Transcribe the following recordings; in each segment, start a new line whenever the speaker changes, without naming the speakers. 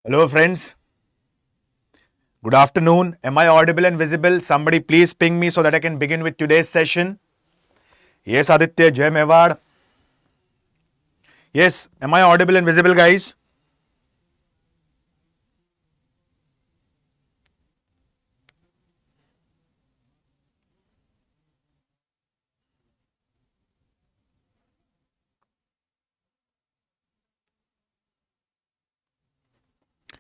Hello, friends. Good afternoon. Am I audible and visible? Somebody please ping me so that I can begin with today's session. Yes, Aditya, Jai Mewar. Yes, am I audible and visible, guys?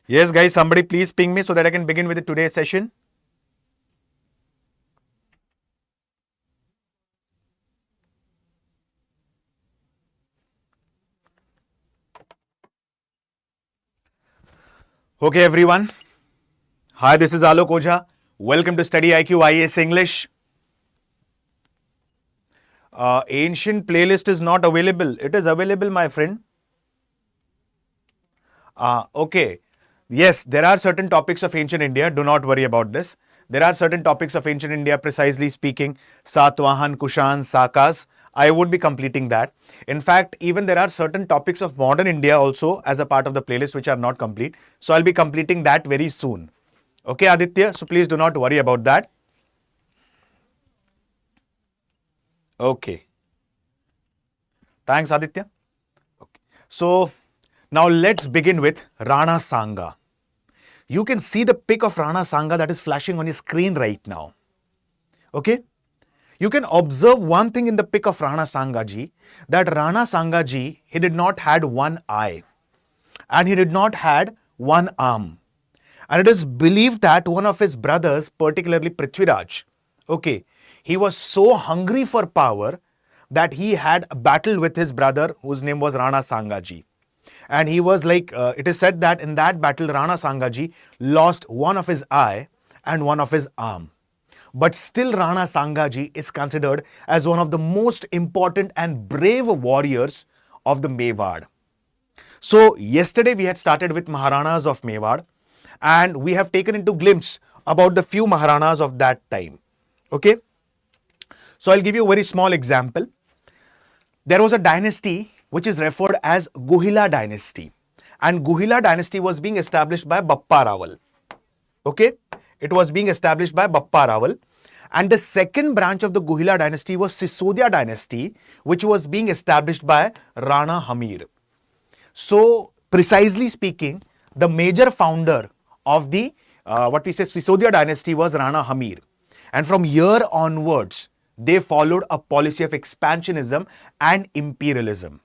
Yes, guys, somebody please ping me so that I can begin with today's session. Okay, everyone. Hi, this is Alok Ojha. Welcome to StudyIQ IAS English. Ancient playlist is not available. It is available, my friend. Okay. Yes, there are certain topics of ancient India. Do not worry about this. There are certain topics of ancient India, precisely speaking, Satwahan, Kushan, Sakas. I would be completing that. In fact, even there are certain topics of modern India also as a part of the playlist which are not complete. So I'll be completing that very soon. Okay, Aditya. So please do not worry about that. Okay. Thanks, Aditya. Okay. So now let's begin with Rana Sanga. You can see the pic of Rana Sanga that is flashing on your screen right now. Okay? You can observe one thing in the pic of Rana Sanga ji, that Rana Sanga ji, he did not had one eye and he did not had one arm. And it is believed that one of his brothers, particularly Prithviraj, okay, he was so hungry for power that he had a battle with his brother whose name was Rana Sanga ji. And he was like, it is said that in that battle, Rana Sanga ji lost one of his eye and one of his arm. But still Rana Sanga ji is considered as one of the most important and brave warriors of the Mewar. So yesterday we had started with Maharanas of Mewar and we have taken into glimpse about the few Maharanas of that time. Okay. So I'll give you a very small example. There was a dynasty which is referred as Guhila dynasty, and Guhila dynasty was being established by Bappa Rawal. Okay, it was being established by Bappa Rawal, and the second branch of the Guhila dynasty was Sisodia dynasty, which was being established by Rana Hamir. So precisely speaking, the major founder of the what we say Sisodia dynasty was Rana Hamir, and from here onwards they followed a policy of expansionism and imperialism.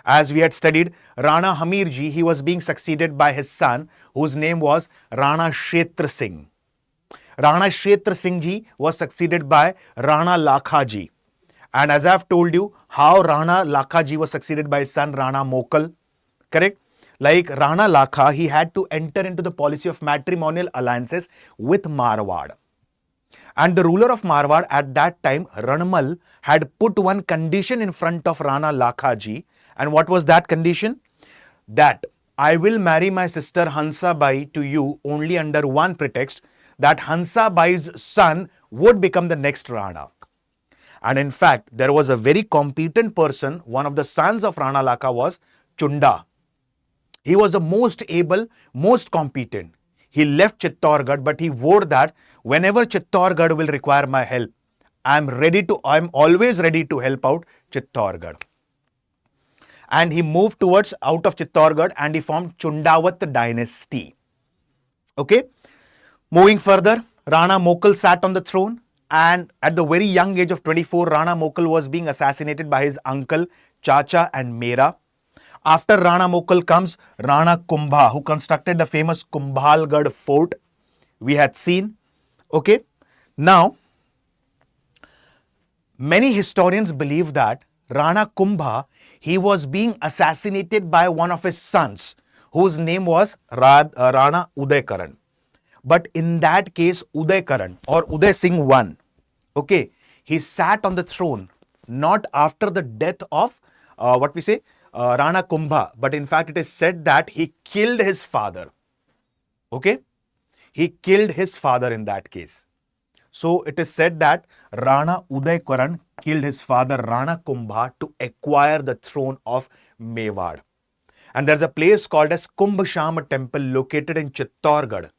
As we had studied, Rana Hamir ji, he was being succeeded by his son, whose name was Rana Kshetra Singh. Rana Kshetra Singh ji was succeeded by Rana Lakha ji. And as I have told you, how Rana Lakha ji was succeeded by his son Rana Mokal, correct? Like Rana Lakha, he had to enter into the policy of matrimonial alliances with Marwar. And the ruler of Marwar at that time, Ranmal, had put one condition in front of Rana Lakha ji. And what was that condition? That I will marry my sister Hansa Bai to you only under one pretext, that Hansa Bai's son would become the next Rana. And in fact, there was a very competent person, one of the sons of Rana Lakha was Chunda. He was the most able, most competent. He left Chittorgarh, but he vowed that whenever Chittorgarh will require my help, I'm always ready to help out Chittorgarh. And he moved towards out of Chittorgarh and he formed Chundavat dynasty. Okay. Moving further, Rana Mokal sat on the throne, and at the very young age of 24, Rana Mokal was being assassinated by his uncle, Chacha and Mera. After Rana Mokal comes Rana Kumbha, who constructed the famous Kumbhalgarh fort we had seen. Okay. Now, many historians believe that Rana Kumbha, he was being assassinated by one of his sons, whose name was Rana Udaikaran. But in that case, Udaikaran or Uday Singh won. Okay, he sat on the throne not after the death of Rana Kumbha, but in fact it is said that he killed his father. Okay, he killed his father in that case. So it is said that Rana Udaikaran killed his father Rana Kumbha to acquire the throne of Mewar. And there's a place called as Kumbhasham temple located in Chittorgarh.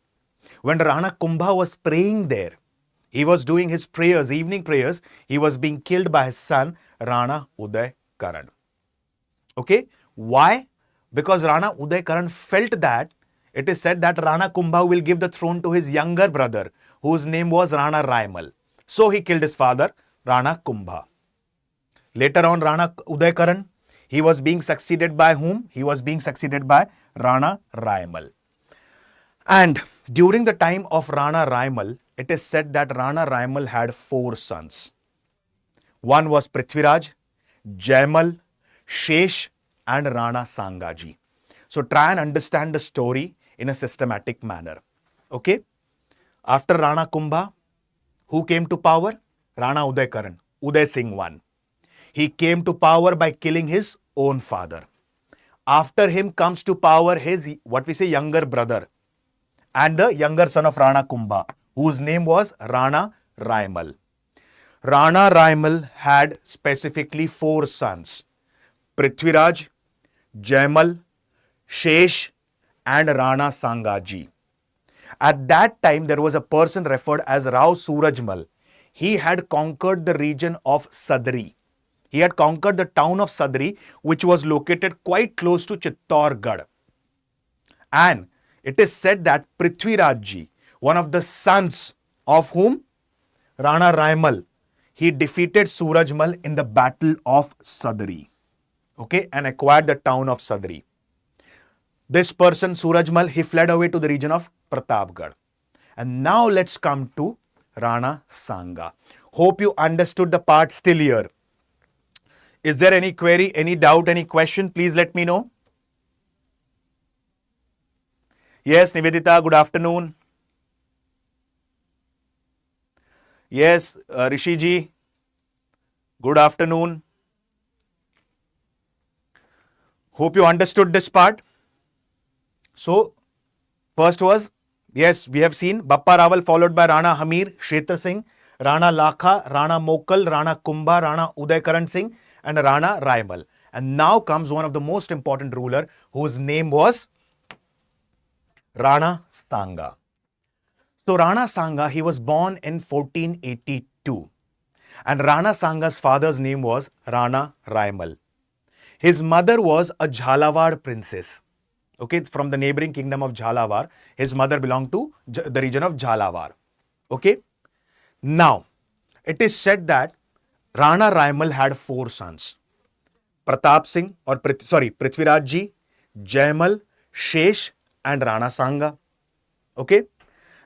When Rana Kumbha was praying there, he was doing his prayers, evening prayers, he was being killed by his son Rana Uday Karan. Okay, why? Because Rana Uday Karan felt that it is said that Rana Kumbha will give the throne to his younger brother, whose name was Rana Raimal. So he killed his father, Rana Kumbha. Later on, Rana Uday Karan, he was being succeeded by whom? He was being succeeded by Rana Raimal. And during the time of Rana Raimal, it is said that Rana Raimal had 4 sons. One was Prithviraj, Jaimal, Shesh, and Rana Sanga. So try and understand the story in a systematic manner. Okay? After Rana Kumbha, who came to power? Rana Uday Karan, Uday Singh I. He came to power by killing his own father. After him comes to power his, younger brother and the younger son of Rana Kumbha, whose name was Rana Raimal. Rana Raimal had specifically 4 sons: Prithviraj, Jaimal, Shesh, and Rana Sanga. At that time, there was a person referred as Rao Surajmal. He had conquered the region of Sadri. He had conquered the town of Sadri, which was located quite close to Chittorgarh. And it is said that Prithviraj, one of the sons of whom? Rana Raimal, he defeated Surajmal in the Battle of Sadri. Okay, and acquired the town of Sadri. This person, Surajmal, he fled away to the region of Pratapgarh. And now let's come to Rana Sanga. Hope you understood the part still here. Is there any query, any doubt, any question? Please let me know. Yes, Nivedita, good afternoon. Yes, Rishiji, good afternoon. Hope you understood this part. So, first was, yes, we have seen Bappa Rawal followed by Rana Hamir, Kshetra Singh, Rana Lakha, Rana Mokal, Rana Kumbha, Rana Uday Karan Singh, and Rana Raimal. And now comes one of the most important ruler whose name was Rana Sanga. So Rana Sanga, he was born in 1482. And Rana Sanga's father's name was Rana Raimal. His mother was a Jhalawar princess. Okay, it's from the neighboring kingdom of Jhalawar. His mother belonged to the region of Jhalawar. Okay. Now, it is said that Rana Raimal had 4 sons. Pratap Singh, Prithviraj Ji, Jaimal, Shesh, and Rana Sanga. Okay.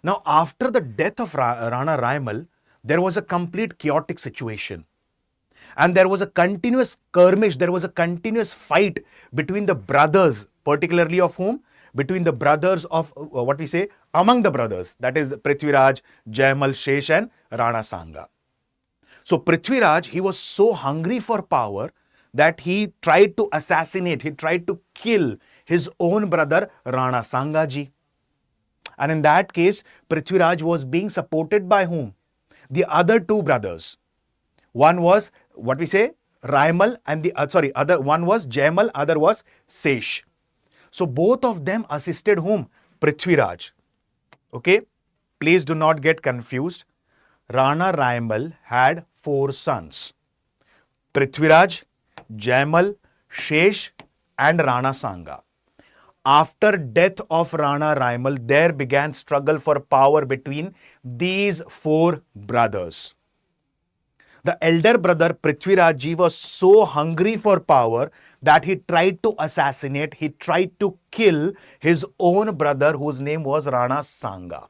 Now, after the death of Rana Raimal, there was a complete chaotic situation. And there was a continuous skirmish, there was a continuous fight between the brothers, particularly of whom? Between the brothers of, among the brothers, that is Prithviraj, Jaimal, Shesh, and Rana Sanga. So Prithviraj, he was so hungry for power that he tried to assassinate, he tried to kill his own brother Rana Sanga ji. And in that case, Prithviraj was being supported by whom? The other 2 brothers. One was, Raimal, and the other one was Jaimal, other was Shesh. So both of them assisted whom? Prithviraj. Okay, please do not get confused. Rana Raimal had 4 sons. Prithviraj, Jaimal, Shesh, and Rana Sanga. After death of Rana Raimal, there began struggle for power between these 4 brothers. The elder brother Prithviraj Ji was so hungry for power that he tried to assassinate, he tried to kill his own brother whose name was Rana Sanga.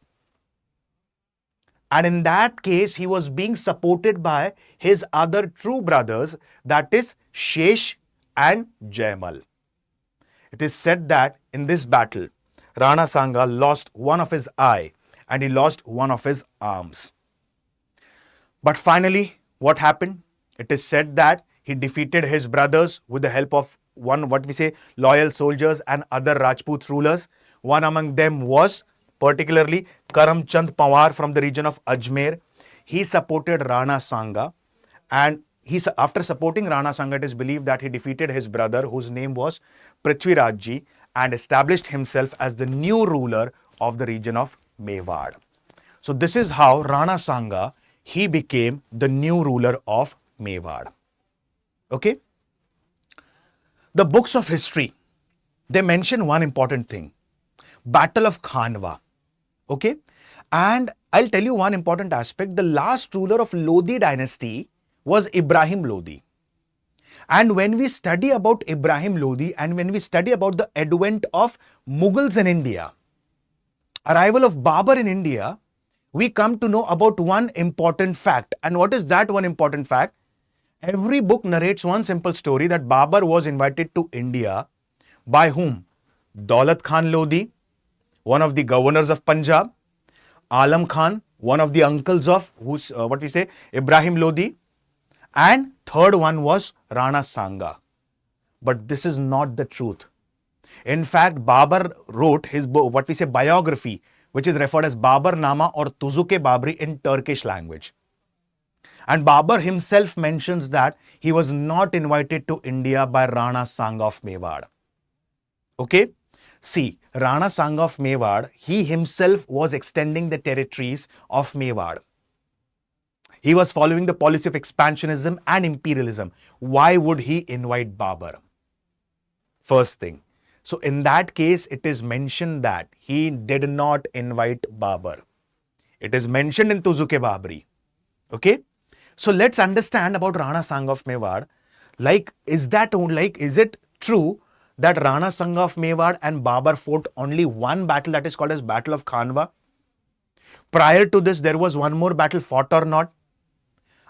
And in that case, he was being supported by his other true brothers, that is Shesh and Jaimal. It is said that in this battle, Rana Sanga lost one of his eye and he lost one of his arms. But finally, what happened? It is said that he defeated his brothers with the help of loyal soldiers and other Rajput rulers. One among them was particularly Karamchand Pawar from the region of Ajmer. He supported Rana Sanga, and after supporting Rana Sanga, it is believed that he defeated his brother, whose name was Prithviraj, and established himself as the new ruler of the region of Mewar. So this is how Rana Sanga, he became the new ruler of Mewar. Okay? The books of history, they mention one important thing. Battle of Khanwa. Okay? And I'll tell you one important aspect. The last ruler of Lodi dynasty was Ibrahim Lodi. And when we study about Ibrahim Lodi and when we study about the advent of Mughals in India, arrival of Babur in India, we come to know about one important fact. And what is that one important fact? Every book narrates one simple story that Babur was invited to India by whom? Daulat Khan Lodi, one of the governors of Punjab, Alam Khan, one of the uncles of Ibrahim Lodi, and third one was Rana Sanga. But this is not the truth. In fact, Babur wrote his biography, which is referred as Babur Nama or Tuzuke Babri in Turkish language. And Babur himself mentions that he was not invited to India by Rana Sanga of Mewar. Okay? See, Rana Sanga of Mewar, he himself was extending the territories of Mewar. He was following the policy of expansionism and imperialism. Why would he invite Babur? First thing. So in that case, it is mentioned that he did not invite Babur. It is mentioned in Tuzuke Babri. Okay? So let's understand about Rana Sanga of Mewar. Is it true that Rana Sanga of Mewar and Babur fought only one battle, that is called as Battle of Khanwa? Prior to this, there was one more battle fought or not?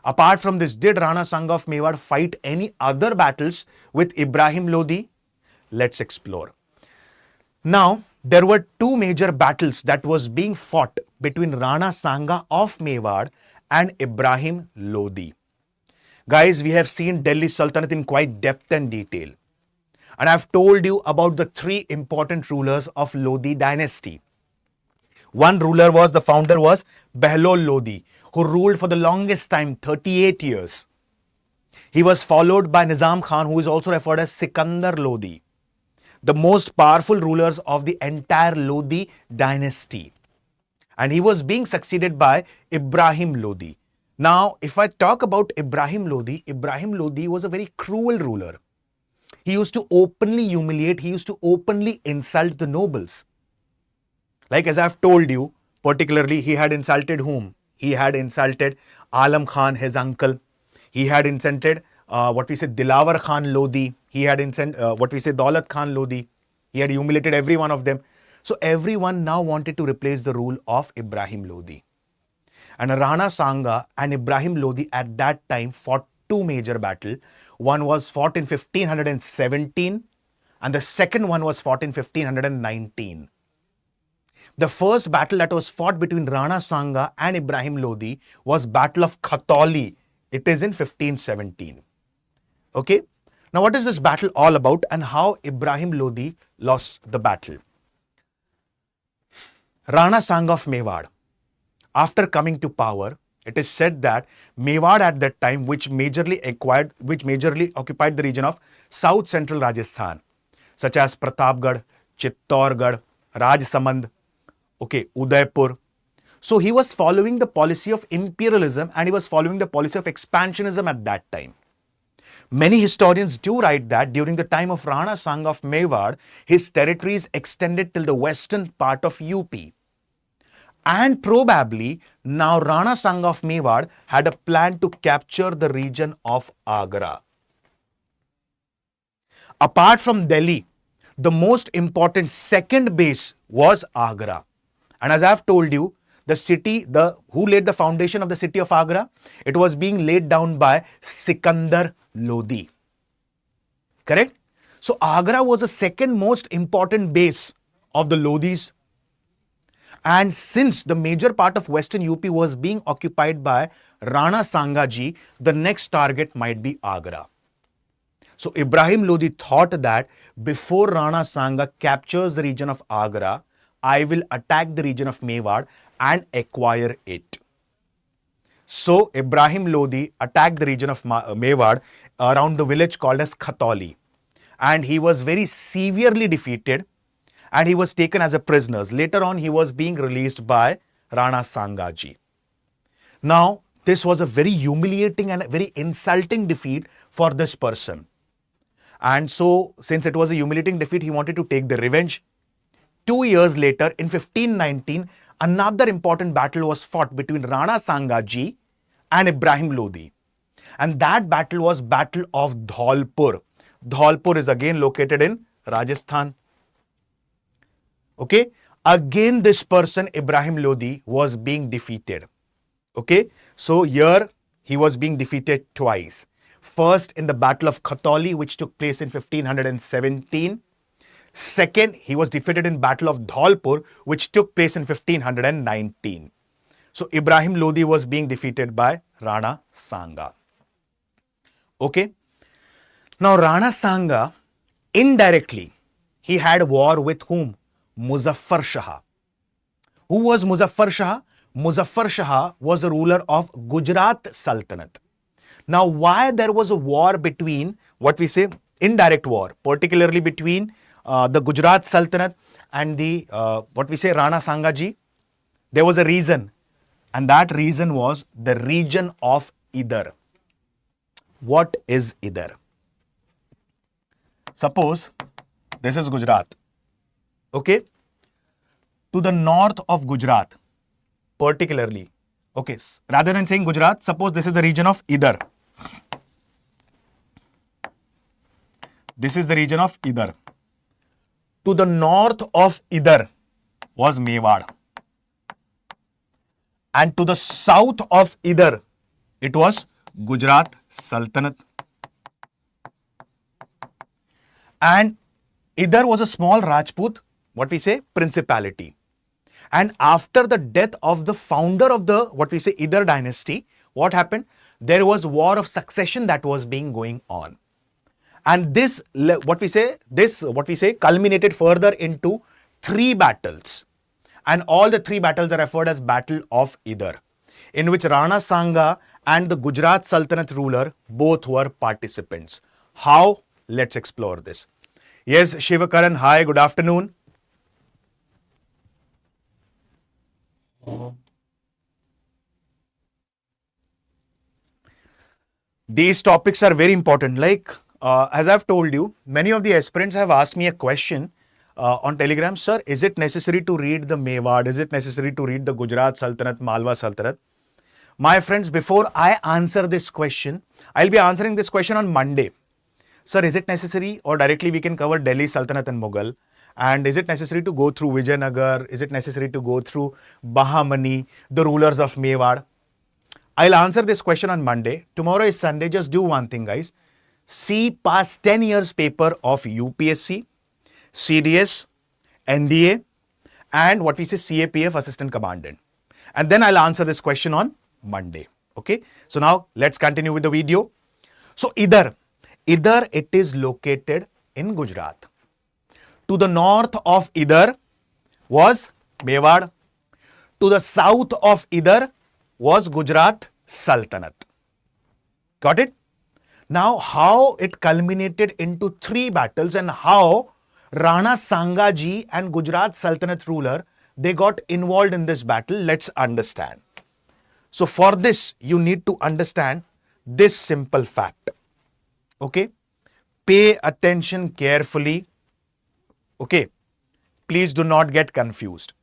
Apart from this, did Rana Sanga of Mewar fight any other battles with Ibrahim Lodi? Let's explore. Now, there were two major battles that was being fought between Rana Sanga of Mewar and Ibrahim Lodi. Guys, we have seen Delhi Sultanate in quite depth and detail. And I've told you about the three important rulers of Lodi dynasty. One ruler was, the founder was Behlol Lodi, who ruled for the longest time, 38 years. He was followed by Nizam Khan, who is also referred as Sikandar Lodi, the most powerful rulers of the entire Lodi dynasty. And he was being succeeded by Ibrahim Lodi. Now, if I talk about Ibrahim Lodi was a very cruel ruler. He used to openly humiliate, he used to openly insult the nobles. Like as I've told you, particularly he had insulted whom? He had insulted Alam Khan, his uncle. He had insulted Dilawar Khan Lodi. He had insulted Daulat Khan Lodi. He had humiliated every one of them. So everyone now wanted to replace the rule of Ibrahim Lodi. And Rana Sanga and Ibrahim Lodi at that time fought two major battles. One was fought in 1517 and the second one was fought in 1519. The first battle that was fought between Rana Sanga and Ibrahim Lodi was Battle of Khatoli. It is in 1517. Okay? Now what is this battle all about and how Ibrahim Lodi lost the battle? Rana Sanga of Mewar, after coming to power, it is said that Mewar at that time, which majorly occupied the region of South Central Rajasthan, such as Pratapgarh, Chittorgarh, Rajsamand, Udaipur. So he was following the policy of imperialism and he was following the policy of expansionism at that time. Many historians do write that during the time of Rana Sanga of Mewar, his territories extended till the western part of UP. And probably now Rana Sanga of Mewar had a plan to capture the region of Agra. Apart from Delhi, the most important second base was Agra. And as I have told you, the city, who laid the foundation of the city of Agra? It was being laid down by Sikandar Lodi. Correct? So Agra was the second most important base of the Lodis. And since the major part of western UP was being occupied by Rana Sanga ji, the next target might be Agra. So Ibrahim Lodi thought that before Rana Sanga captures the region of Agra, I will attack the region of Mewar and acquire it. So Ibrahim Lodi attacked the region of Mewar around the village called as Khatoli. And he was very severely defeated and he was taken as a prisoner. Later on, he was being released by Rana Sanga ji. Now, this was a very humiliating and very insulting defeat for this person. And so, since it was a humiliating defeat, he wanted to take the revenge. 2 years later, in 1519, another important battle was fought between Rana Sanga ji and Ibrahim Lodi. And that battle was Battle of Dholpur. Dholpur is again located in Rajasthan. Okay. Again, this person, Ibrahim Lodi, was being defeated. Okay. So here he was being defeated twice. First in the Battle of Khatoli, which took place in 1517. Second, he was defeated in Battle of Dholpur, which took place in 1519. So Ibrahim Lodi was being defeated by Rana Sanga. Okay. Now Rana Sanga, indirectly, he had war with whom? Muzaffar Shah. Who was Muzaffar Shah? Muzaffar Shah was the ruler of Gujarat Sultanate. Now, why there was a war between, what we say, indirect war, particularly between the Gujarat Sultanate and the, what we say, Rana Sanga ji? There was a reason. And that reason was the region of Idar. What is Idar? Suppose this is Gujarat. Okay. To the north of Gujarat, particularly. Okay. Rather than saying Gujarat, suppose this is the region of Idar. This is the region of Idar. To the north of Idar was Mewar. And to the south of Idar, it was Gujarat Sultanate. And Idar was a small Rajput, what we say, principality. And after the death of the founder of the, what we say, Idar dynasty, what happened? There was war of succession that was being going on. And this, what we say, culminated further into 3 battles. And all the 3 battles are referred as Battle of Idar, in which Rana Sanga and the Gujarat Sultanate ruler both were participants. How? Let's explore this. Yes, Shivakaran, hi, good afternoon. These topics are very important. Like, as I've told you, many of the aspirants have asked me a question on Telegram. Sir, is it necessary to read the Mewar? Is it necessary to read the Gujarat Sultanate, Malwa Sultanate? My friends, before I answer this question, I'll be answering this question on Monday. Sir, is it necessary, or directly we can cover Delhi Sultanate and Mughal? And is it necessary to go through Vijayanagar? Is it necessary to go through Bahamani, the rulers of Mewar? I'll answer this question on Monday. Tomorrow is Sunday. Just do one thing, guys. See past 10 years paper of UPSC, CDS, NDA, and what we say CAPF Assistant Commandant. And then I'll answer this question on Monday. Okay. So now let's continue with the video. So Idar, it is located in Gujarat. To the north of Idar was Mewar. To the south of Idar was Gujarat Sultanate. Got it? Now, how it culminated into 3 battles and how Rana Sanga ji and Gujarat Sultanate ruler, they got involved in this battle. Let's understand. So, for this, you need to understand this simple fact. Okay? Pay attention carefully. Okay? Please do not get confused.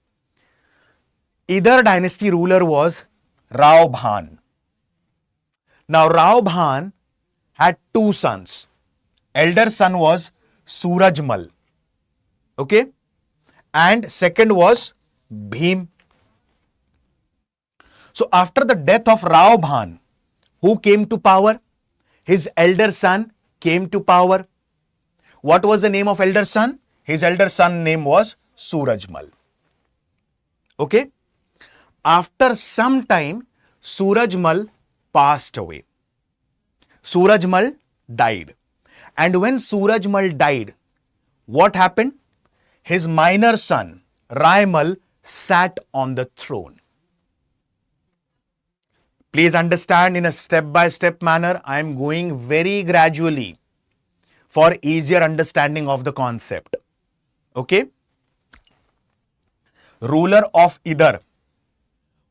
Idar dynasty ruler was Rao Bhan. Now, Rao Bhan had 2 sons. Elder son was Surajmal. Okay? And second was Bhim. So, after the death of Rao Bhan, who came to power? His elder son came to power. What was the name of elder son? His elder son name was Surajmal. Okay? After some time, Surajmal passed away. Surajmal died. And when Surajmal died, what happened? His minor son, Raimal, sat on the throne. Please understand, in a step-by-step manner, I am going very gradually for easier understanding of the concept. Okay? Ruler of Idar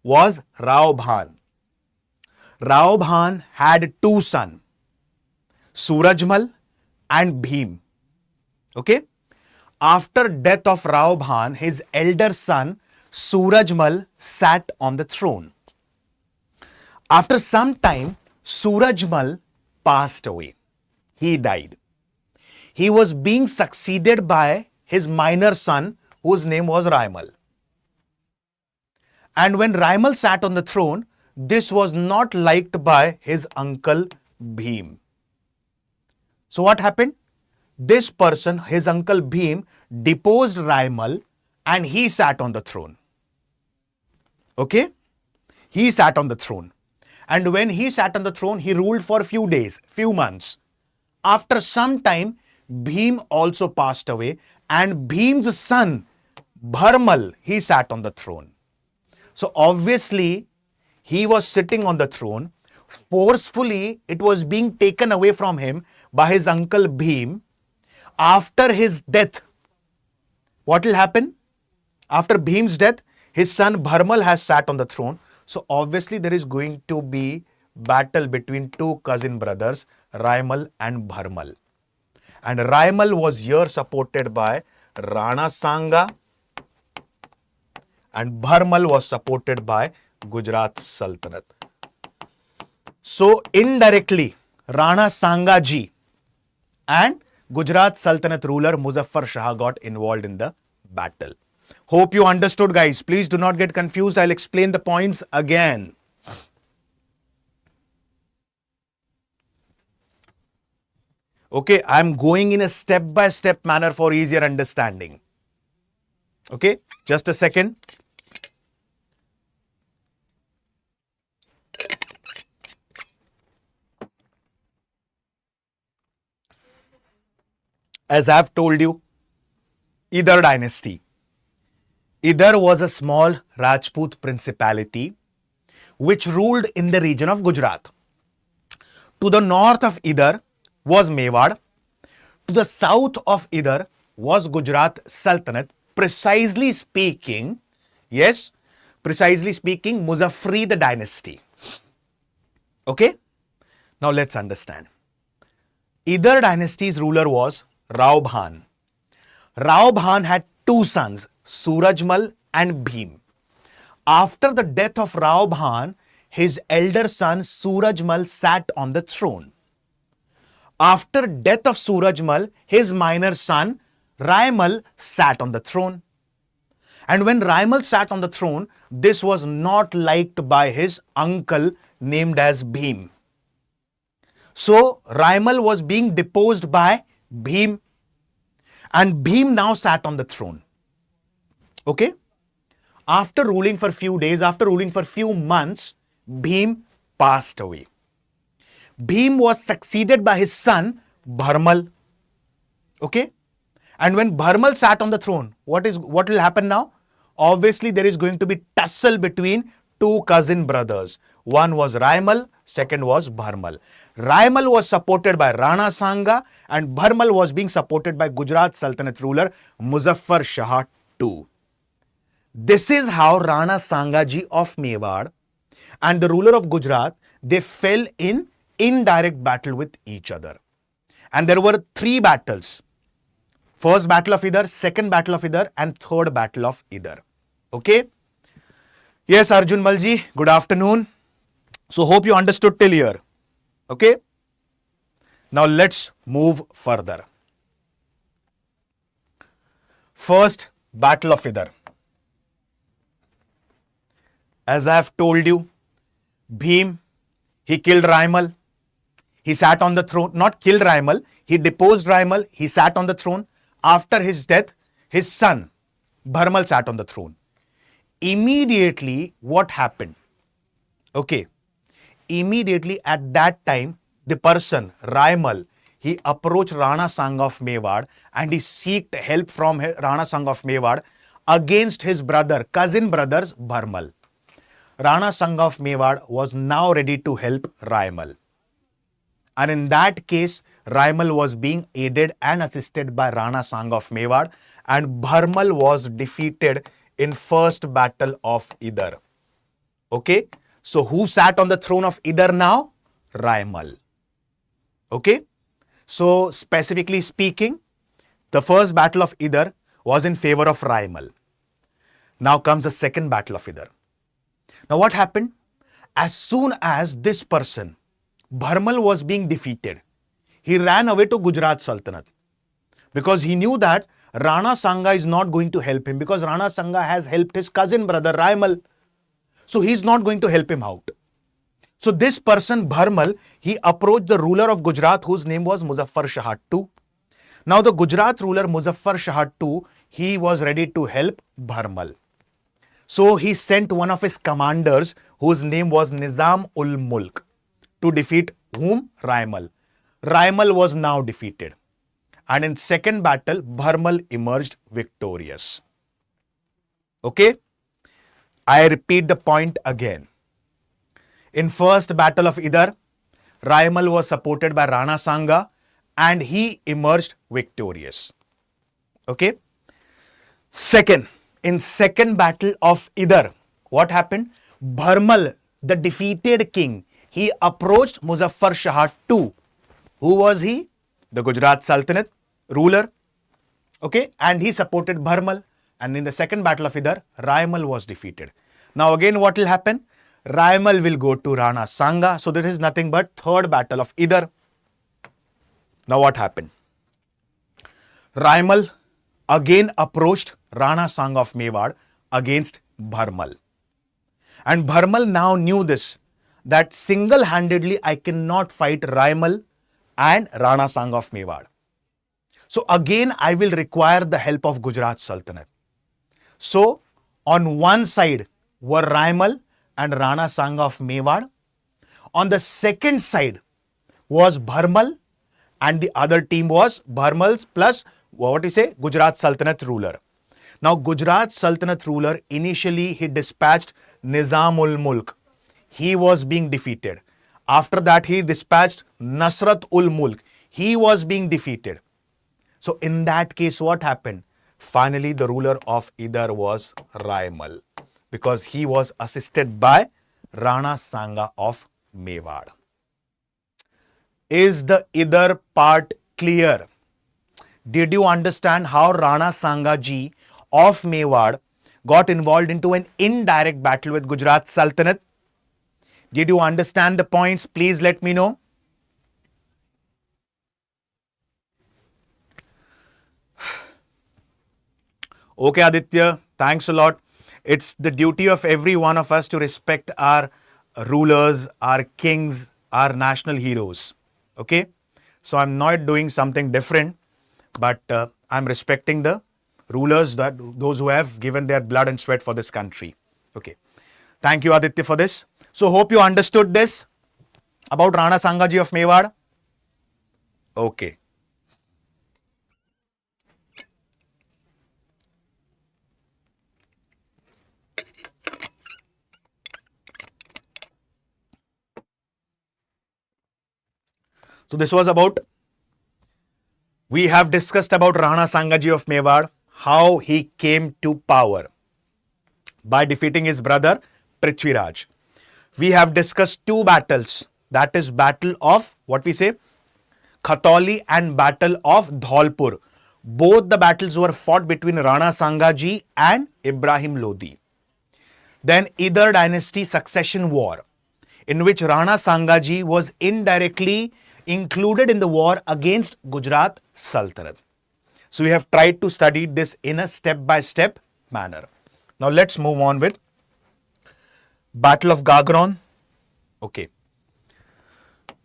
was Rao Bhan. Rao Bhan had two sons, Surajmal and Bhim. Okay? After death of Rao Bhan, his elder son Surajmal sat on the throne. After some time, Surajmal passed away. He died. He was being succeeded by his minor son, whose name was Raimal. And when Raimal sat on the throne, this was not liked by his uncle Bhim. So what happened? This person, his uncle Bhim, deposed Raimal and he sat on the throne. Okay? He sat on the throne. And when he sat on the throne, he ruled for a few days, few months. After some time, Bhim also passed away, and Bhim's son, Bharmal, he sat on the throne. So obviously, he was sitting on the throne. Forcefully, it was being taken away from him by his uncle Bhim. After his death, what will happen? After Bhim's death, his son Bharmal has sat on the throne. So obviously there is going to be battle between two cousin brothers, Raimal and Bharmal. And Raimal was here supported by Rana Sanga and Bharmal was supported by Gujarat Sultanate. So indirectly, Rana Sanga ji and Gujarat Sultanate ruler Muzaffar Shah got involved in the battle. Hope you understood, guys. Please do not get confused. I'll explain the points again. Okay, I'm going in a step-by-step manner for easier understanding. Okay, just a second. As I've told you, Idar dynasty. Idar was a small Rajput principality which ruled in the region of Gujarat. To the north of Idar was Mewar. To the south of Idar was Gujarat Sultanate. Precisely speaking, yes, precisely speaking, Muzaffari the dynasty. Okay? Now let's understand. Idar dynasty's ruler was Rao Bhan. Rao Bhan had two sons, Surajmal and Bhim. After the death of Rao Bhan, his elder son Surajmal sat on the throne. After death of Surajmal, his minor son Raimal sat on the throne. And when Raimal sat on the throne, this was not liked by his uncle named as Bhim. So Raimal was being deposed by Bhim, and Bhim now sat on the throne. Okay? After ruling for few days, after ruling for few months, Bhim passed away. Bhim was succeeded by his son Bharmal. Okay? And when Bharmal sat on the throne, what will happen now? Obviously, there is going to be tussle between two cousin brothers. One was Raimal, second was Bharmal. Raimal was supported by Rana Sanga and Bharmal was being supported by Gujarat Sultanate ruler Muzaffar Shah II. This is how Rana Sanga ji of Mewar and the ruler of Gujarat, they fell in indirect battle with each other. And there were three battles. First battle of Idar, second battle of Idar and third battle of Idar. Okay? Yes, Arjun Malji, good afternoon. So hope you understood till here. Okay? Now let's move further. First battle of Idar. As I have told you, Bhim, he killed Raimal. He sat on the throne, not killed Raimal, he deposed Raimal, he sat on the throne. After his death, his son, Bharmal, sat on the throne. Immediately, what happened? Okay, immediately at that time, the person, Raimal, he approached Rana Sanga of Mewar and he sought help from Rana Sanga of Mewar against his brother, cousin brothers, Bharmal. Rana Sanga of Mewar was now ready to help Raimal. And in that case, Raimal was being aided and assisted by Rana Sanga of Mewar, and Bharmal was defeated in first battle of Idar. Okay, so who sat on the throne of Idar now? Raimal. Okay, so specifically speaking, the first battle of Idar was in favor of Raimal. Now comes the second battle of Idar. Now what happened? As soon as this person, Bharmal, was being defeated, he ran away to Gujarat Sultanate because he knew that Rana Sanga is not going to help him, because Rana Sanga has helped his cousin brother Raimal. So he's not going to help him out. So this person, Bharmal, he approached the ruler of Gujarat, whose name was Muzaffar Shah II. Now the Gujarat ruler Muzaffar Shah II, he was ready to help Bharmal. So he sent one of his commanders, whose name was Nizam ul Mulk, to defeat whom? Raimal. Raimal was now defeated. And in second battle, Bharmal emerged victorious. Okay? I repeat the point again. In first battle of Idar, Raimal was supported by Rana Sanga and he emerged victorious. Okay? Second, in second battle of Idar, what happened? Bharmal, the defeated king, he approached Muzaffar Shah II. Who was he? The Gujarat Sultanate ruler. Okay? And he supported Bharmal. And in the second battle of Idar, Raimal was defeated. Now again what will happen? Raimal will go to Rana Sanga. So this is nothing but third battle of Idar. Now what happened? Raimal again approached Rana Sanga of Mewar against Bharmal. And Bharmal now knew this, that single-handedly I cannot fight Raimal and Rana Sanga of Mewar. So again I will require the help of Gujarat Sultanate. So on one side were Raimal and Rana Sanga of Mewar. On the second side was Bharmal, and the other team was Bharmal's plus Gujarat Sultanate ruler. Now Gujarat Sultanate ruler, initially he dispatched Nizam ul Mulk. He was being defeated. After that he dispatched Nasrat ul Mulk. He was being defeated. So in that case what happened? Finally the ruler of Idar was Raimal, because he was assisted by Rana Sanga of Mewar. Is the Idar part clear? Did you understand how Rana Sanga ji of Mewar got involved into an indirect battle with Gujarat Sultanate? Did you understand the points? Please let me know. Okay, Aditya, thanks a lot. It's the duty of every one of us to respect our rulers, our kings, our national heroes. Okay? So I'm not doing something different, but I'm respecting the rulers, those who have given their blood and sweat for this country. Okay. Thank you, Aditya, for this. So hope you understood this about Rana Sanga ji of Mewar. Okay. So this was about, we have discussed about Rana Sanga ji of Mewar, how he came to power by defeating his brother Prithviraj. We have discussed two battles, that is battle of Khatoli and battle of Dholpur. Both the battles were fought between Rana Sanga ji and Ibrahim Lodi. Then Idar dynasty succession war, in which Rana Sanga ji was indirectly included in the war against Gujarat Sultanate. So we have tried to study this in a step-by-step manner. Now let's move on with Battle of Gagron. Okay.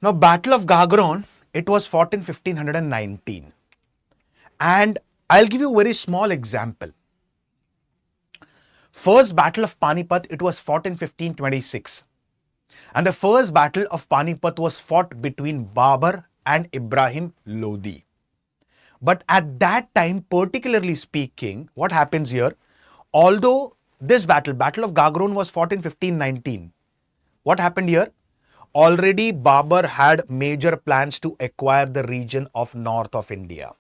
Now Battle of Gagron, it was fought in 1519. And I'll give you a very small example. First Battle of Panipat, it was fought in 1526. And the first battle of Panipat was fought between Babur and Ibrahim Lodi. But at that time, particularly speaking, what happens here? Although this Battle of Gagron was fought in 1519. What happened here? Already Babur had major plans to acquire the region of north of India.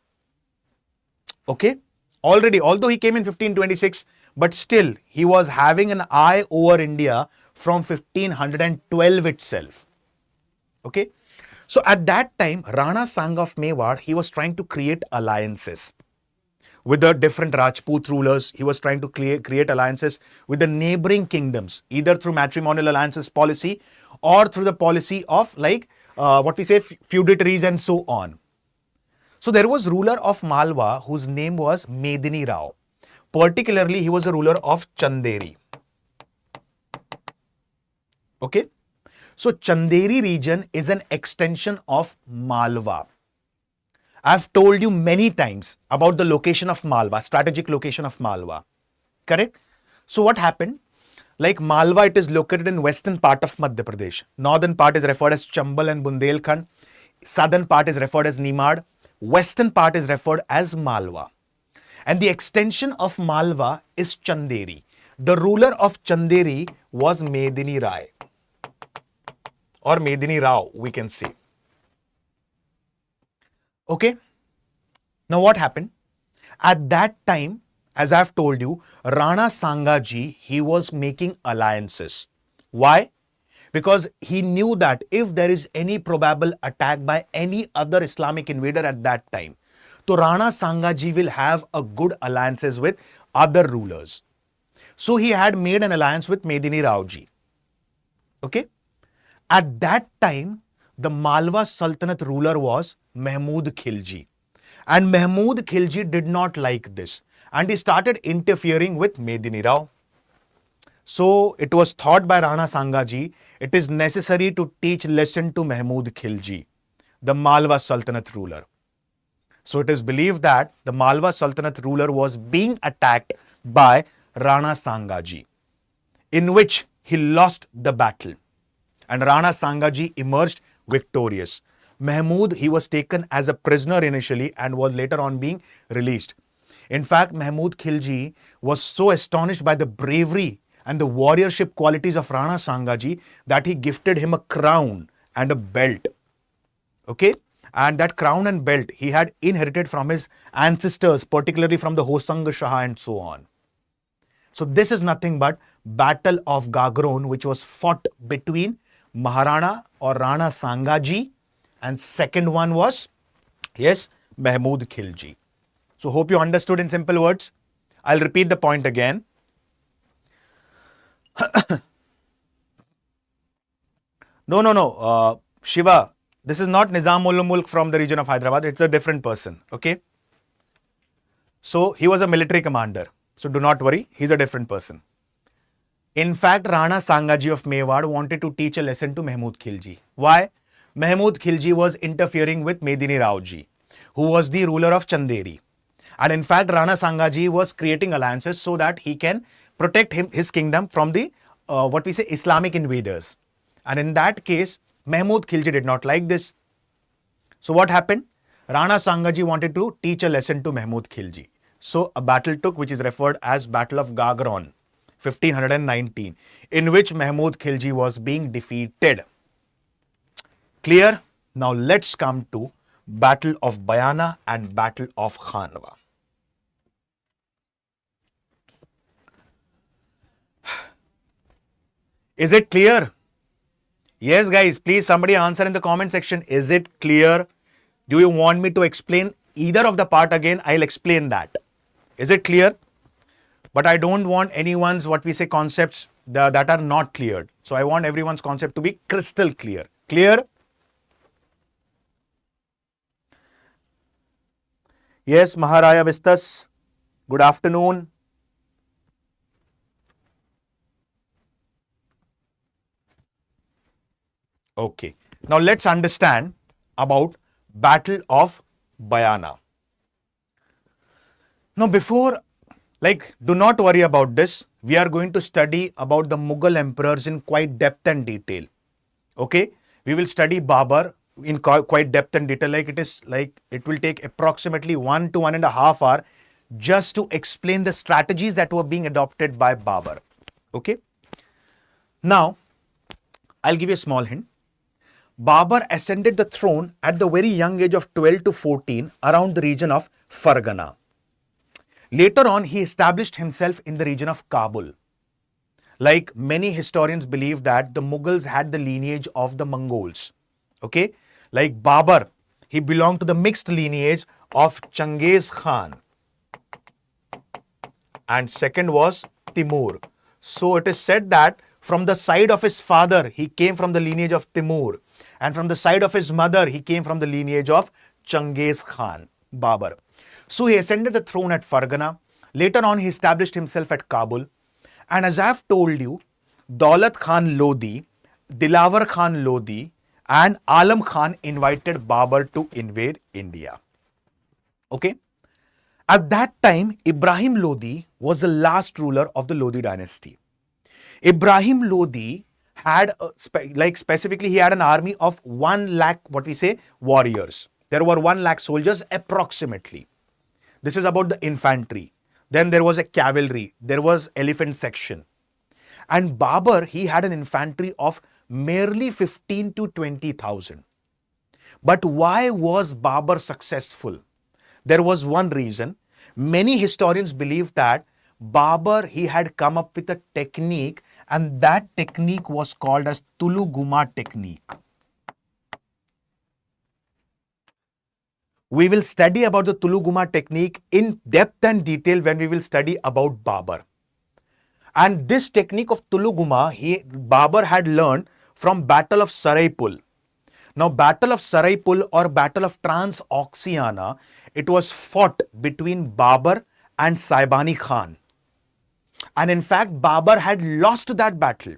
Okay? Already, although he came in 1526, but still he was having an eye over India from 1512 itself. Okay? So at that time, Rana Sanga of Mewar, he was trying to create alliances with the different Rajput rulers. He was trying to create alliances with the neighboring kingdoms, either through matrimonial alliances policy or through the policy of feudatories and so on. So there was ruler of Malwa whose name was Medini Rao. Particularly, he was a ruler of Chanderi. Okay. So Chanderi region is an extension of Malwa. I've told you many times about the location of Malwa, strategic location of Malwa. Correct? So what happened? Like Malwa, it is located in western part of Madhya Pradesh. Northern part is referred as Chambal and Bundelkhand. Southern part is referred as Nimad. Western part is referred as Malwa. And the extension of Malwa is Chanderi. The ruler of Chanderi was Medini Rai. Or Medini Rao, we can say. Okay. Now what happened? At that time, as I've told you, Rana Sanga ji, he was making alliances. Why? Because he knew that if there is any probable attack by any other Islamic invader at that time, so Rana Sanga ji will have a good alliances with other rulers. So he had made an alliance with Medini Rao ji. Okay. At that time, the Malwa Sultanate ruler was Mahmud Khilji. And Mahmud Khilji did not like this. And he started interfering with Medini Rao. So it was thought by Rana Sanga ji, it is necessary to teach lesson to Mahmud Khilji, the Malwa Sultanate ruler. So it is believed that the Malwa Sultanate ruler was being attacked by Rana Sanga ji, in which he lost the battle. And Rana Sanga ji emerged victorious. Mahmud, he was taken as a prisoner initially and was later on being released. In fact, Mahmud Khilji was so astonished by the bravery and the warriorship qualities of Rana Sanga ji that he gifted him a crown and a belt. Okay? And that crown and belt he had inherited from his ancestors, particularly from the Hosang Shah and so on. So this is nothing but Battle of Gagron, which was fought between Maharana or Rana Sanga ji, and second one was, yes, Mahmud Khilji. So hope you understood in simple words. I'll repeat the point again. No. Shiva, this is not Nizamul Mulk from the region of Hyderabad. It's a different person. Okay. So he was a military commander. So do not worry. He's a different person. In fact, Rana Sanga ji of Mewar wanted to teach a lesson to Mahmud Khilji. Why? Mahmud Khilji was interfering with Medini Rao ji, who was the ruler of Chanderi. And in fact, Rana Sanga ji was creating alliances so that he can protect his kingdom from the, Islamic invaders. And in that case, Mahmud Khilji did not like this. So what happened? Rana Sanga ji wanted to teach a lesson to Mahmud Khilji. So a battle took, which is referred as Battle of Gagron, 1519, in which Mahmud Khilji was being defeated. Clear? Now let's come to Battle of Bayana and Battle of Khanwa. Is it clear? Yes, guys, please somebody answer in the comment section. Is it clear? Do you want me to explain either of the part again? I'll explain that. Is it clear? But I don't want anyone's concepts that are not cleared. So I want everyone's concept to be crystal clear. Clear? Yes, Maharaya Vistas. Good afternoon. Okay. Now let's understand about Battle of Bayana. Now before, do not worry about this. We are going to study about the Mughal emperors in quite depth and detail. Okay. We will study Babur in quite depth and detail. It will take approximately 1 to 1.5 hours just to explain the strategies that were being adopted by Babur. Okay. Now, I'll give you a small hint. Babur ascended the throne at the very young age of 12 to 14 around the region of Fargana. Later on, he established himself in the region of Kabul. Like many historians believe that the Mughals had the lineage of the Mongols. Okay, like Babur, he belonged to the mixed lineage of Genghis Khan. And second was Timur. So it is said that from the side of his father, he came from the lineage of Timur. And from the side of his mother, he came from the lineage of Genghis Khan, Babur. So he ascended the throne at Fargana. Later on, he established himself at Kabul. And as I have told you, Daulat Khan Lodi, Dilawar Khan Lodi, and Alam Khan invited Babur to invade India. Okay. At that time, Ibrahim Lodi was the last ruler of the Lodi dynasty. Ibrahim Lodi had, specifically, he had an army of 1 lakh, warriors. There were 1 lakh soldiers approximately. This is about the infantry. Then there was a cavalry. There was elephant section. And Babur, he had an infantry of merely 15 to 20,000. But why was Babur successful? There was one reason. Many historians believe that Babur, he had come up with a technique, and that technique was called as Tuluguma technique. We will study about the Tuluguma technique in depth and detail when we will study about Babur. And this technique of Tuluguma, Babur had learned from Battle of Saraipul. Now, Battle of Saraipul or Battle of Transoxiana, it was fought between Babur and Saibani Khan. And in fact, Babur had lost that battle.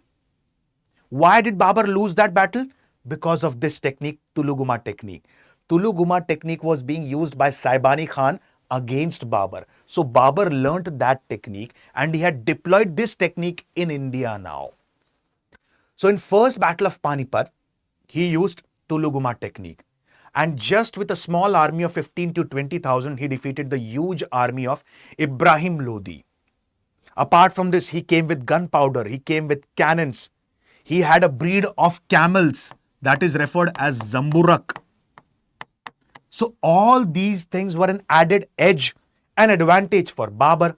Why did Babur lose that battle? Because of this technique, Tuluguma technique. Tuluguma technique was being used by Saibani Khan against Babur. So Babur learnt that technique and he had deployed this technique in India now. So in first battle of Panipat, he used Tuluguma technique. And just with a small army of 15 to 20,000, he defeated the huge army of Ibrahim Lodi. Apart from this, he came with gunpowder, he came with cannons. He had a breed of camels that is referred as Zamburak. So all these things were an added edge and advantage for Babur.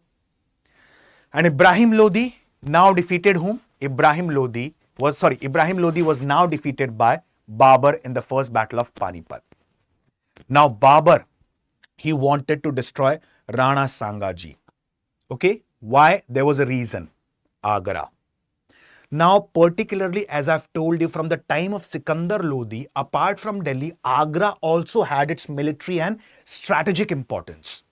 And Ibrahim Lodi now defeated whom? Ibrahim Lodi was now defeated by Babur in the first battle of Panipat. Now Babur, he wanted to destroy Rana Sanga ji. Okay, why? There was a reason. Agra. Now, particularly as I've told you, from the time of Sikandar Lodi, apart from Delhi, Agra also had its military and strategic importance.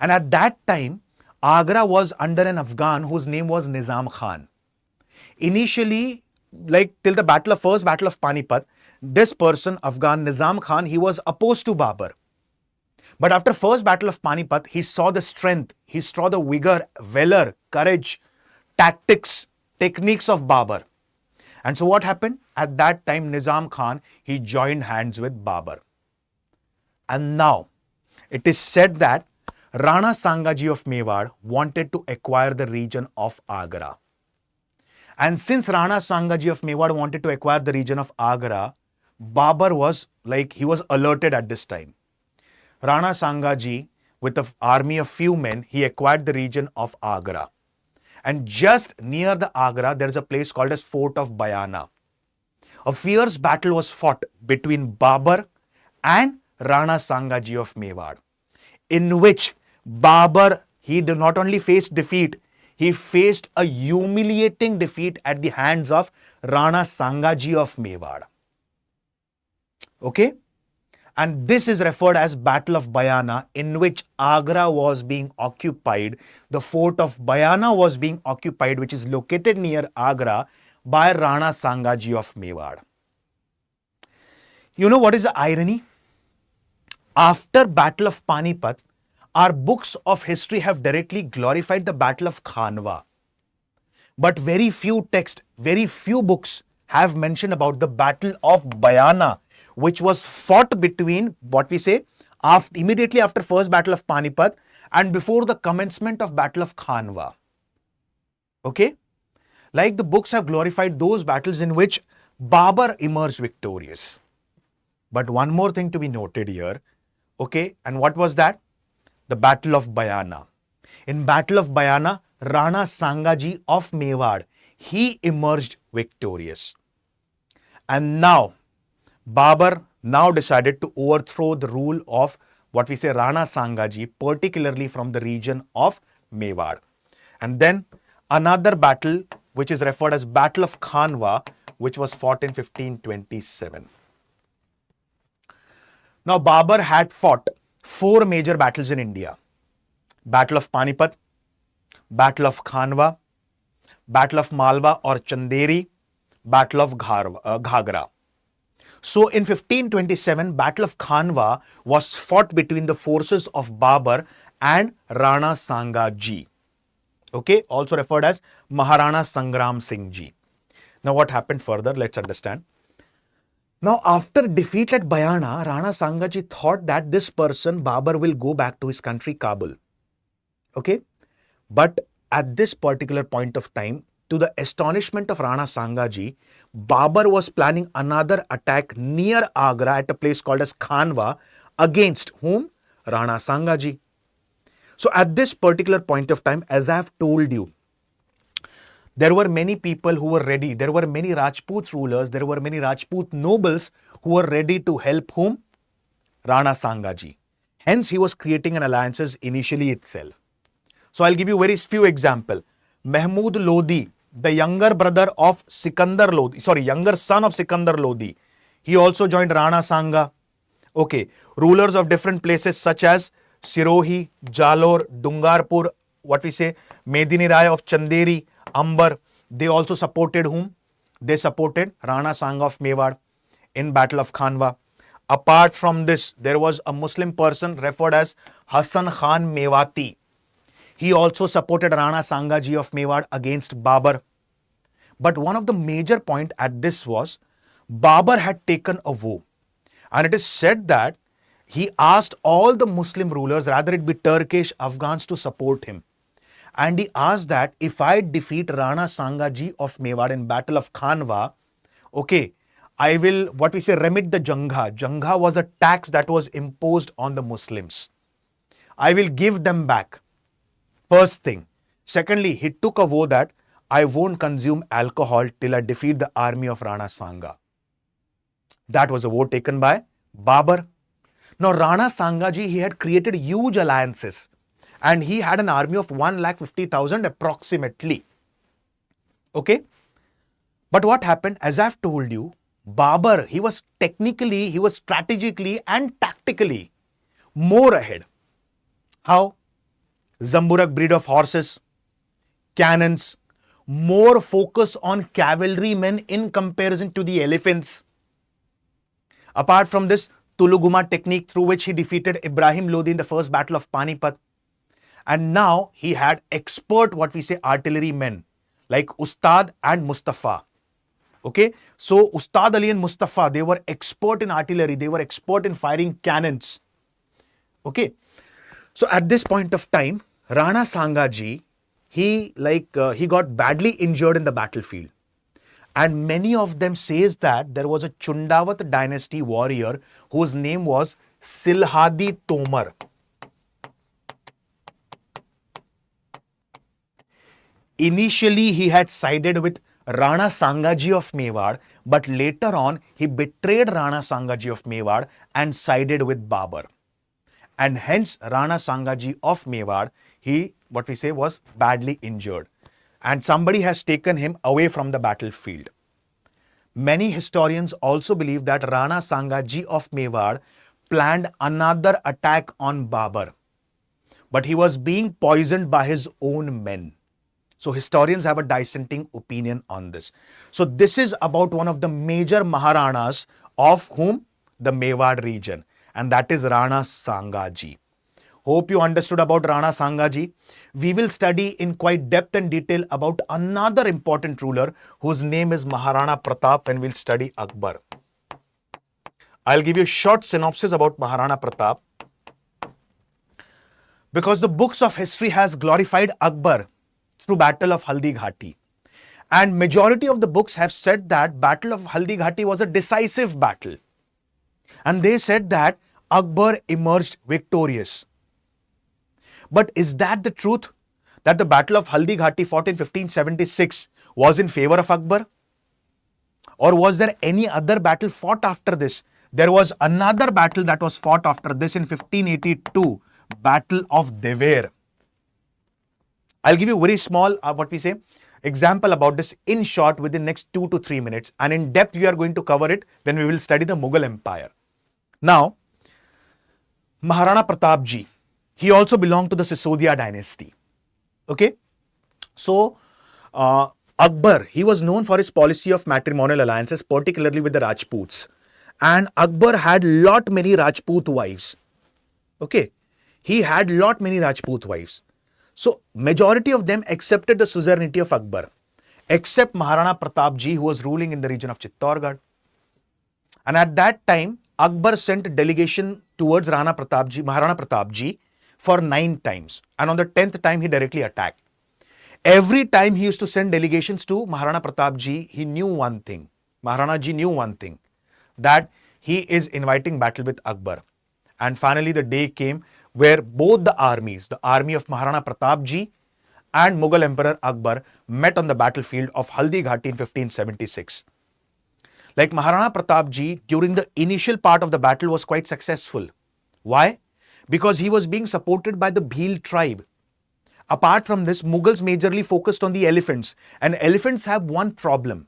And at that time, Agra was under an Afghan whose name was Nizam Khan. Initially, till the first battle of Panipat, this person, Afghan Nizam Khan, he was opposed to Babur. But after first battle of Panipat, he saw the strength, he saw the vigor, valor, courage, tactics, techniques of Babur. And so what happened? At that time, Nizam Khan, he joined hands with Babur. And now, it is said that Rana Sanga ji of Mewar wanted to acquire the region of Agra. And since Rana Sanga ji of Mewar wanted to acquire the region of Agra, Babur was he was alerted at this time. Rana Sanga ji, with an army of few men, he acquired the region of Agra. And just near the Agra, there is a place called as Fort of Bayana. A fierce battle was fought between Babur and Rana Sanga ji of Mewar, in which Babur, he did not only face defeat, he faced a humiliating defeat at the hands of Rana Sanga ji of Mewar. Okay? And this is referred as Battle of Bayana, in which Agra was being occupied. The fort of Bayana was being occupied, which is located near Agra, by Rana Sanga ji of Mewar. You know what is the irony? After Battle of Panipat, our books of history have directly glorified the Battle of Khanwa. But very few texts, very few books have mentioned about the Battle of Bayana, which was fought between, immediately after first battle of Panipat, and before the commencement of Battle of Khanwa. Okay? Like the books have glorified those battles in which Babur emerged victorious. But one more thing to be noted here. Okay, and what was that? The Battle of Bayana. In Battle of Bayana, Rana Sanga ji of Mewar, he emerged victorious. And now, Babur now decided to overthrow the rule of what we say Rana Sanga ji, particularly from the region of Mewar. And then another battle which is referred as Battle of Khanwa, which was fought in 1527. Now, Babur had fought 4 major battles in India. Battle of Panipat, Battle of Khanwa, Battle of Malwa or Chanderi, Battle of Ghagra. So, in 1527, Battle of Khanwa was fought between the forces of Babur and Rana Sanga ji. Okay, also referred as Maharana Sangram Singh ji. Now, what happened further? Let's understand. Now, after defeat at Bayana, Rana Sanga ji thought that this person, Babur, will go back to his country, Kabul. Okay, but at this particular point of time, to the astonishment of Rana Sanga ji, Babur was planning another attack near Agra at a place called as Khanwa against whom? Rana Sanga ji. So at this particular point of time, as I have told you, there were many people who were ready. There were many Rajput rulers, there were many Rajput nobles who were ready to help whom? Rana Sanga ji. Hence, he was creating an alliances initially itself. So I'll give you very few examples. Mahmud Lodi, the younger brother of Sikandar Lodi, younger son of Sikandar Lodi, he also joined Rana Sanga. Okay, rulers of different places such as Sirohi, Jalore, Dungarpur, what we say, Medini Rai of Chanderi, Amber, they also supported whom? They supported Rana Sanga of Mewar in Battle of Khanwa. Apart from this, there was a Muslim person referred as Hassan Khan Mewati. He also supported Rana Sanga ji of Mewar against Babur. But one of the major point at this was, Babur had taken a vow. And it is said that he asked all the Muslim rulers, rather it be Turkish, Afghans, to support him. And he asked that if I defeat Rana Sanga ji of Mewar in Battle of Khanwa, okay, I will, what we say, remit the Jangha. Jangha was a tax that was imposed on the Muslims. I will give them back. First thing. Secondly, he took a vow that I won't consume alcohol till I defeat the army of Rana Sanga. That was a vow taken by Babur. Now, Rana Sanga ji, he had created huge alliances and he had an army of 1,50,000 approximately. Okay. But what happened, as I've told you, Babur, he was technically, he was strategically and tactically more ahead. How? Zamburak breed of horses, cannons, more focus on cavalrymen in comparison to the elephants. Apart from this, Tuluguma technique through which he defeated Ibrahim Lodi in the first battle of Panipat. And now he had expert, what we say, artillery men like Ustad and Mustafa. Okay, so Ustad Ali and Mustafa, they were expert in artillery, they were expert in firing cannons. Okay, so at this point of time, Rana Sanga ji, he got badly injured in the battlefield. And many of them says that there was a Chundavat dynasty warrior whose name was Silhadi Tomar. Initially, he had sided with Rana Sanga ji of Mewar, but later on, he betrayed Rana Sanga ji of Mewar and sided with Babur. And hence, Rana Sanga ji of Mewar, he, what we say, was badly injured. And somebody has taken him away from the battlefield. Many historians also believe that Rana Sanga ji of Mewar planned another attack on Babur. But he was being poisoned by his own men. So historians have a dissenting opinion on this. So this is about one of the major Maharanas of whom? The Mewar region. And that is Rana Sanga ji. Hope you understood about Rana Sanga ji. We will study in quite depth and detail about another important ruler whose name is Maharana Pratap when we'll study Akbar. I'll give you a short synopsis about Maharana Pratap. Because the books of history has glorified Akbar through Battle of Haldi Ghati. And majority of the books have said that Battle of Haldi Ghati was a decisive battle. And they said that Akbar emerged victorious. But is that the truth? That the Battle of Haldi Ghati fought in 1576 was in favor of Akbar? Or was there any other battle fought after this? There was another battle that was fought after this in 1582, Battle of Dever. I'll give you a very small, example about this in short within next 2 to 3 minutes. And in depth, we are going to cover it when we will study the Mughal Empire. Now, Maharana Pratap ji, he also belonged to the Sisodia dynasty. Okay. So, Akbar, he was known for his policy of matrimonial alliances, particularly with the Rajputs. And Akbar had lot many Rajput wives. Okay. He had lot many Rajput wives. So, majority of them accepted the suzerainty of Akbar, except Maharana Pratap ji, who was ruling in the region of Chittorgarh. And at that time, Akbar sent a delegation towards Maharana Pratap ji for 9 times. And on the 10th time, he directly attacked. Every time he used to send delegations to Maharana Pratap ji, he knew one thing. Maharana ji knew one thing, that he is inviting battle with Akbar. And finally, the day came where both the armies, the army of Maharana Pratap ji and Mughal Emperor Akbar, met on the battlefield of Haldi Ghati in 1576. Like Maharana Pratap ji, during the initial part of the battle was quite successful. Why? Because he was being supported by the Bhil tribe. Apart from this, Mughals majorly focused on the elephants, and elephants have one problem.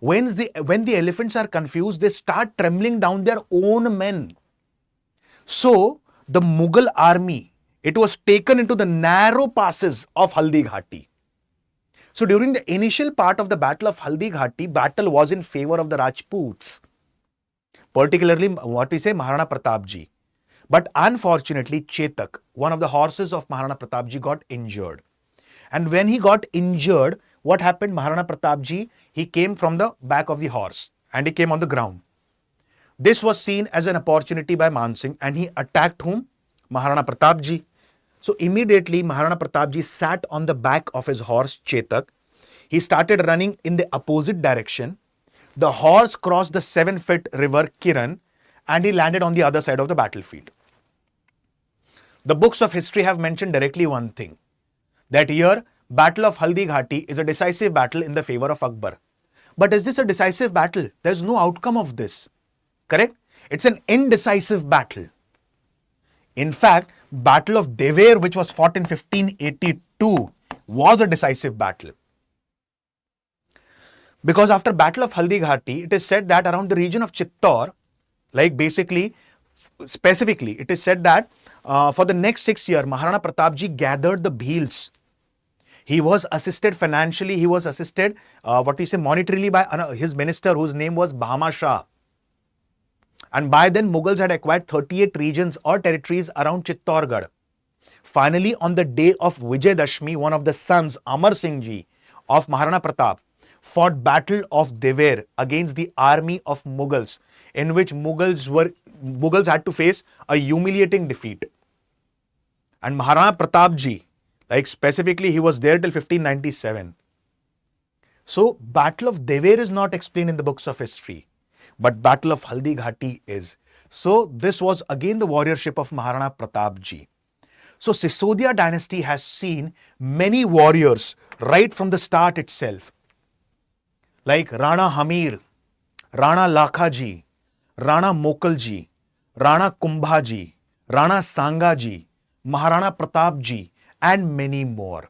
When the elephants are confused, they start trembling down their own men. So, the Mughal army, it was taken into the narrow passes of Haldi Ghati. So, during the initial part of the Battle of Haldi Ghati, battle was in favor of the Rajputs, particularly Maharana Pratap ji. But unfortunately, Chetak, one of the horses of Maharana Pratap ji, got injured. And when he got injured, what happened? Maharana Pratap ji, he came from the back of the horse and he came on the ground. This was seen as an opportunity by Man Singh and he attacked whom? Maharana Pratap ji. So immediately Maharana Pratap ji sat on the back of his horse Chetak. He started running in the opposite direction. The horse crossed the 7-foot river Kiran and he landed on the other side of the battlefield. The books of history have mentioned directly one thing, that here Battle of Haldi Ghati is a decisive battle in the favor of Akbar. But is this a decisive battle? There is no outcome of this. Correct? It's an indecisive battle. In fact, Battle of Dever, which was fought in 1582, was a decisive battle. Because after Battle of Haldi Ghati, it is said that around the region of Chittor, specifically, it is said that for the next 6 years, Maharana Pratap ji gathered the Bhils. He was assisted financially, he was assisted, monetarily by his minister whose name was Bahama Shah. And by then, Mughals had acquired 38 regions or territories around Chittorgarh. Finally, on the day of Vijay Dashmi, one of the sons, Amar Singh ji, of Maharana Pratap, fought Battle of Dever against the army of Mughals, in which Mughals had to face a humiliating defeat. And Maharana Pratap ji, specifically, he was there till 1597. So, Battle of Dever is not explained in the books of history, but Battle of Haldi Ghati is. So, this was again the warriorship of Maharana Pratap ji. So, Sisodia dynasty has seen many warriors right from the start itself, like Rana Hamir, Rana Lakhaji, Rana Mokalji, Rana Kumbhaji, Rana Sanga ji, Maharana Pratap ji, and many more.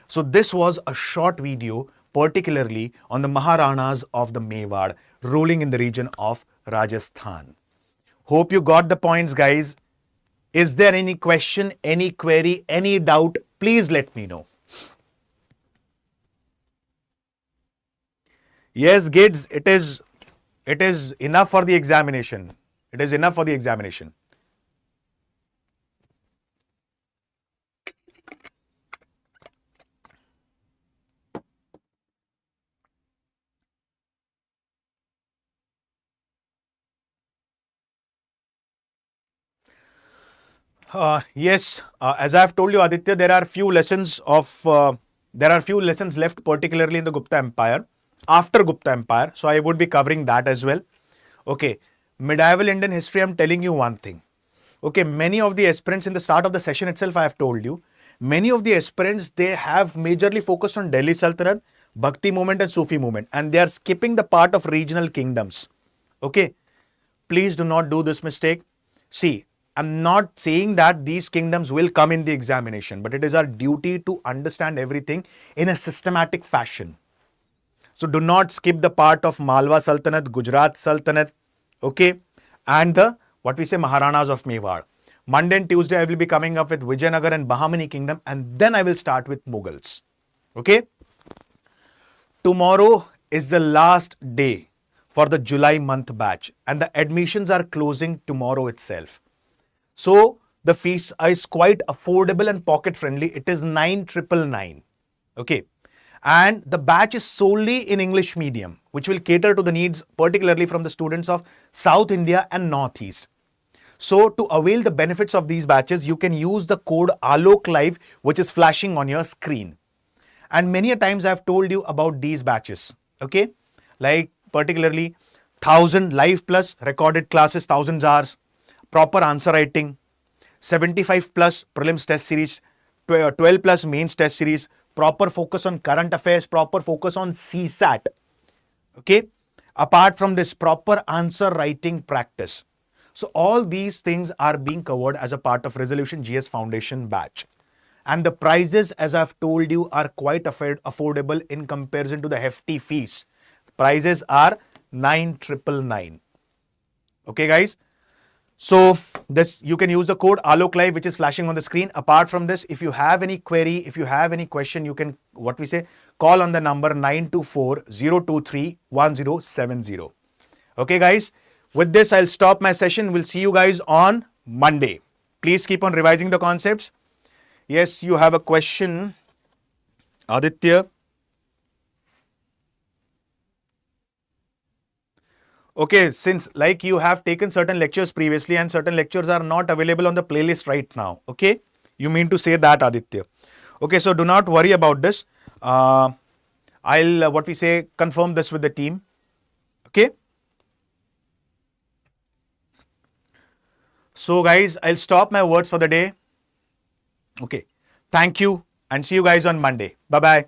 So this was a short video, particularly on the Maharanas of the Mewar, ruling in the region of Rajasthan. Hope you got the points, guys. Is there any question, any query, any doubt? Please let me know. Yes, kids, it is enough for the examination. It is enough for the examination. Yes, as I have told you, Aditya, there are few lessons left, particularly in the Gupta Empire, after Gupta Empire. So I would be covering that as well. Okay, medieval Indian history. I'm telling you one thing. Okay, many of the aspirants in the start of the session itself, I have told you, many of the aspirants, they have majorly focused on Delhi Sultanate, Bhakti movement and Sufi movement, and they are skipping the part of regional kingdoms. Okay, please do not do this mistake. See, I'm not saying that these kingdoms will come in the examination, but it is our duty to understand everything in a systematic fashion. So do not skip the part of Malwa Sultanate, Gujarat Sultanate, okay, and the what we say Maharanas of Mewar. Monday and Tuesday I will be coming up with Vijayanagar and Bahmani Kingdom, and then I will start with Mughals. Okay. Tomorrow is the last day for the July month batch, and the admissions are closing tomorrow itself. So the fees is quite affordable and pocket friendly. It is 9,999. Okay. And the batch is solely in English medium, which will cater to the needs particularly from the students of South India and Northeast. So to avail the benefits of these batches, you can use the code Alok Live, which is flashing on your screen. And many a times I have told you about these batches. Okay. Like particularly 1,000 live plus recorded classes, 1,000 hours, proper answer writing, 75 plus prelims test series, 12 plus mains test series, proper focus on current affairs, proper focus on CSAT. Okay. Apart from this, proper answer writing practice. So all these things are being covered as a part of Resolution GS Foundation batch. And the prices, as I've told you, are quite affordable in comparison to the hefty fees. Prices are 9,999. Okay, guys. So this, you can use the code Alok Live, which is flashing on the screen. Apart from this, if you have any query, if you have any question, you can, call on the number 924-023-1070. Okay, guys. With this, I'll stop my session. We'll see you guys on Monday. Please keep on revising the concepts. Yes, you have a question, Aditya. Okay, since like you have taken certain lectures previously and certain lectures are not available on the playlist right now. Okay, you mean to say that, Aditya? Okay, so do not worry about this. I'll confirm this with the team. Okay. So guys, I'll stop my words for the day. Okay. Thank you and see you guys on Monday. Bye-bye.